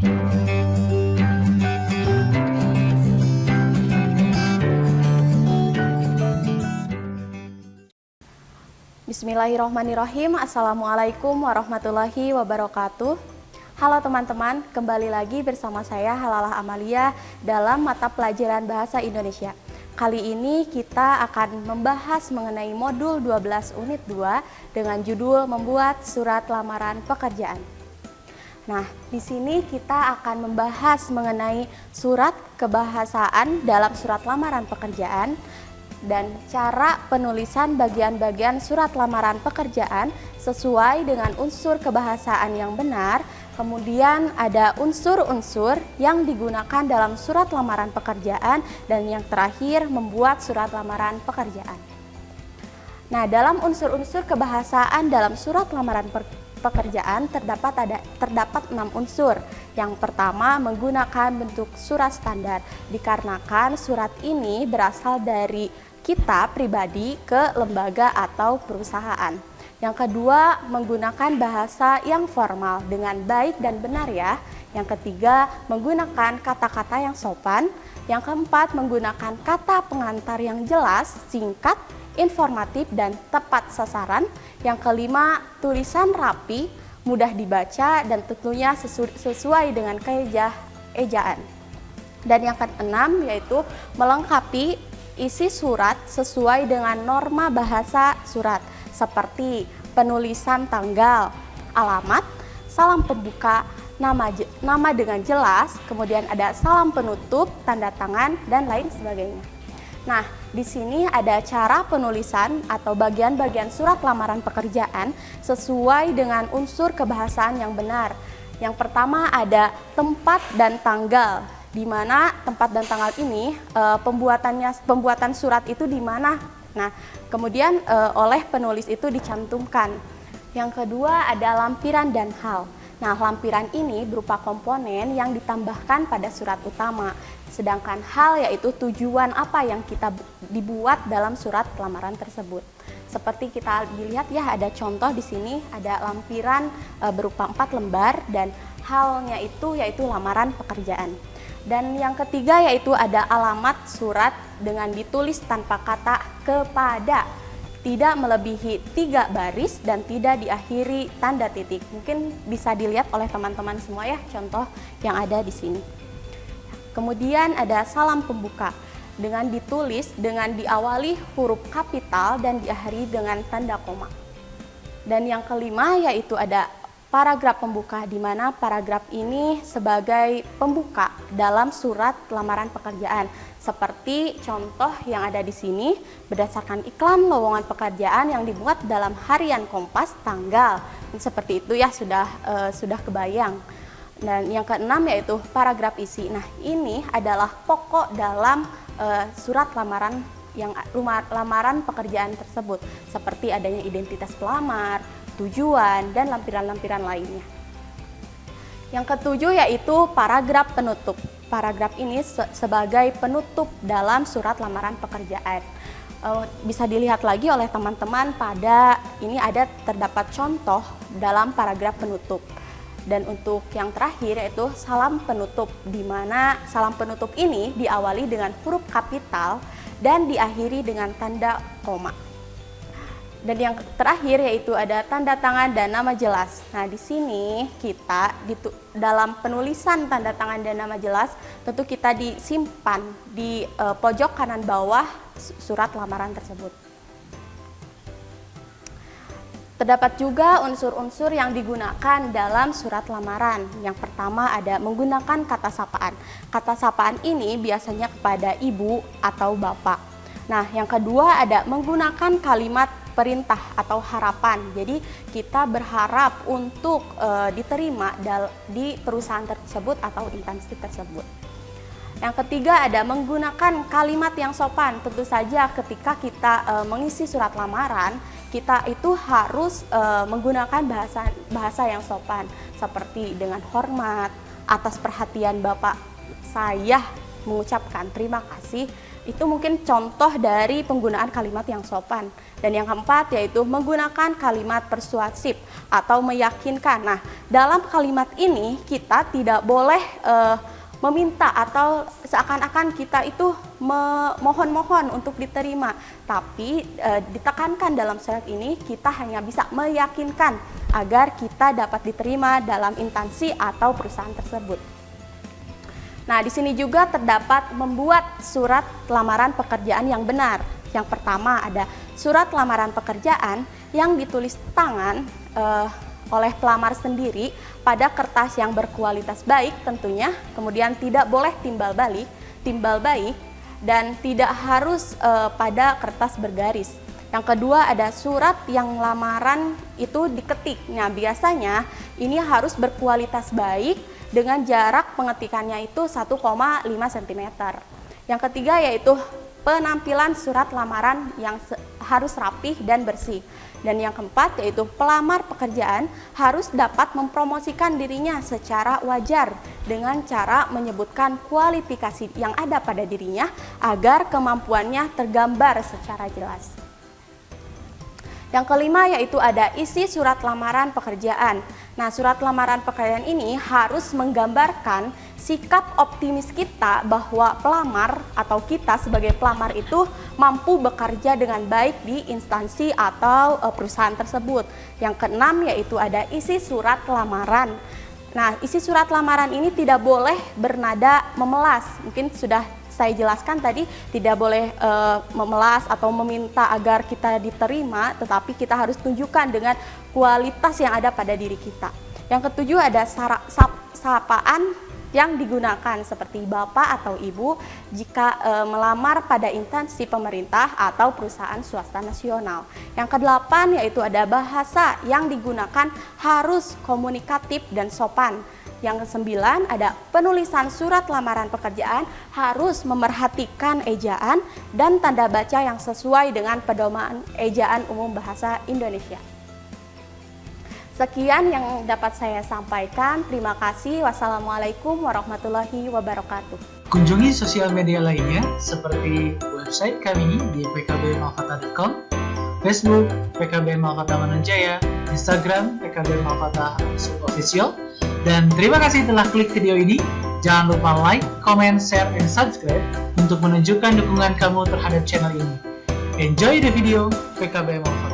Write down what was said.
Bismillahirrohmanirrohim. Assalamualaikum warahmatullahi wabarakatuh. Halo teman-teman, kembali lagi bersama saya Halalah Amalia dalam mata pelajaran Bahasa Indonesia. Kali ini kita akan membahas mengenai modul 12 unit 2 dengan judul membuat surat lamaran pekerjaan. Nah, di sini kita akan membahas mengenai surat kebahasaan dalam surat lamaran pekerjaan dan cara penulisan bagian-bagian surat lamaran pekerjaan sesuai dengan unsur kebahasaan yang benar. Kemudian ada unsur-unsur yang digunakan dalam surat lamaran pekerjaan dan yang terakhir membuat surat lamaran pekerjaan. Nah, dalam unsur-unsur kebahasaan dalam surat lamaran pekerjaan terdapat 6 unsur. Yang pertama, menggunakan bentuk surat standar dikarenakan surat ini berasal dari kita pribadi ke lembaga atau perusahaan. Yang kedua, menggunakan bahasa yang formal dengan baik dan benar ya. Yang ketiga, menggunakan kata-kata yang sopan. Yang keempat, menggunakan kata pengantar yang jelas, singkat, informatif, dan tepat sasaran. Yang kelima, tulisan rapi, mudah dibaca, dan tentunya sesuai dengan ejaan. Dan yang keenam, yaitu melengkapi isi surat sesuai dengan norma bahasa surat seperti penulisan tanggal, alamat, salam pembuka, nama dengan jelas, kemudian ada salam penutup, tanda tangan, dan lain sebagainya. Nah, di sini ada cara penulisan atau bagian-bagian surat lamaran pekerjaan sesuai dengan unsur kebahasaan yang benar. Yang pertama ada tempat dan tanggal, di mana tempat dan tanggal ini pembuatan surat itu di mana. Nah, kemudian oleh penulis itu dicantumkan. Yang kedua ada lampiran dan hal. Nah, lampiran ini berupa komponen yang ditambahkan pada surat utama. Sedangkan hal yaitu tujuan apa yang kita dibuat dalam surat lamaran tersebut. Seperti kita dilihat ya, ada contoh di sini, ada lampiran berupa 4 lembar dan halnya itu yaitu lamaran pekerjaan. Dan yang ketiga yaitu ada alamat surat dengan ditulis tanpa kata kepada, tidak melebihi 3 baris dan tidak diakhiri tanda titik. Mungkin bisa dilihat oleh teman-teman semua ya contoh yang ada di sini. Kemudian ada salam pembuka dengan ditulis dengan diawali huruf kapital dan diakhiri dengan tanda koma. Dan yang kelima yaitu ada paragraf pembuka, di mana paragraf ini sebagai pembuka dalam surat lamaran pekerjaan. Seperti contoh yang ada di sini, berdasarkan iklan lowongan pekerjaan yang dimuat dalam harian Kompas tanggal. Seperti itu ya, sudah kebayang. Dan yang keenam yaitu paragraf isi. Nah, ini adalah pokok dalam surat lamaran pekerjaan tersebut, seperti adanya identitas pelamar, tujuan, dan lampiran-lampiran lainnya. Yang ketujuh yaitu paragraf penutup. Paragraf ini sebagai penutup dalam surat lamaran pekerjaan. Bisa dilihat lagi oleh teman-teman pada ini terdapat contoh dalam paragraf penutup. Dan untuk yang terakhir yaitu salam penutup, di mana salam penutup ini diawali dengan huruf kapital dan diakhiri dengan tanda koma. Dan yang terakhir yaitu ada tanda tangan dan nama jelas. Nah, di sini kita dalam penulisan tanda tangan dan nama jelas tentu kita disimpan di pojok kanan bawah surat lamaran tersebut. Terdapat juga unsur-unsur yang digunakan dalam surat lamaran. Yang pertama ada menggunakan kata sapaan. Kata sapaan ini biasanya kepada ibu atau bapak. Nah, yang kedua ada menggunakan kalimat perintah atau harapan. Jadi kita berharap untuk diterima di perusahaan tersebut atau instansi tersebut. Yang ketiga ada menggunakan kalimat yang sopan. Tentu saja ketika kita mengisi surat lamaran, kita itu harus menggunakan bahasa yang sopan, seperti dengan hormat, atas perhatian Bapak saya mengucapkan terima kasih Itu mungkin contoh dari penggunaan kalimat yang sopan. Dan yang keempat yaitu menggunakan kalimat persuasif atau meyakinkan. Nah, dalam kalimat ini kita tidak boleh meminta atau seakan-akan kita itu memohon-mohon untuk diterima. Tapi ditekankan dalam surat ini kita hanya bisa meyakinkan agar kita dapat diterima dalam instansi atau perusahaan tersebut. Nah, di sini juga terdapat membuat surat lamaran pekerjaan yang benar. Yang pertama ada surat lamaran pekerjaan yang ditulis tangan oleh pelamar sendiri pada kertas yang berkualitas baik tentunya, kemudian tidak boleh timbal balik, dan tidak harus pada kertas bergaris. Yang kedua ada surat yang lamaran itu diketik. Nah, biasanya ini harus berkualitas baik dengan jarak pengetikannya itu 1,5 cm. Yang ketiga yaitu penampilan surat lamaran yang harus rapih dan bersih. Dan yang keempat yaitu pelamar pekerjaan harus dapat mempromosikan dirinya secara wajar dengan cara menyebutkan kualifikasi yang ada pada dirinya agar kemampuannya tergambar secara jelas. Yang kelima yaitu ada isi surat lamaran pekerjaan. Nah, surat lamaran pekerjaan ini harus menggambarkan sikap optimis kita bahwa pelamar atau kita sebagai pelamar itu mampu bekerja dengan baik di instansi atau perusahaan tersebut. Yang keenam yaitu ada isi surat lamaran. Nah, isi surat lamaran ini tidak boleh bernada memelas. Mungkin sudah saya jelaskan tadi, tidak boleh memelas atau meminta agar kita diterima, tetapi kita harus tunjukkan dengan kualitas yang ada pada diri kita. Yang ketujuh ada sapaan yang digunakan seperti bapak atau ibu jika melamar pada instansi pemerintah atau perusahaan swasta nasional. Yang kedelapan yaitu ada bahasa yang digunakan harus komunikatif dan sopan. Yang kesembilan ada penulisan surat lamaran pekerjaan harus memerhatikan ejaan dan tanda baca yang sesuai dengan pedoman ejaan umum bahasa Indonesia. Sekian yang dapat saya sampaikan. Terima kasih. Wassalamualaikum warahmatullahi wabarakatuh. Kunjungi sosial media lainnya seperti website kami di pkbmalkata.com, Facebook PKB Malkata Mananjaya, Instagram PKB Malkata _official. Dan terima kasih telah klik video ini. Jangan lupa like, comment, share, dan subscribe untuk menunjukkan dukungan kamu terhadap channel ini. Enjoy the video, PKB Malkata.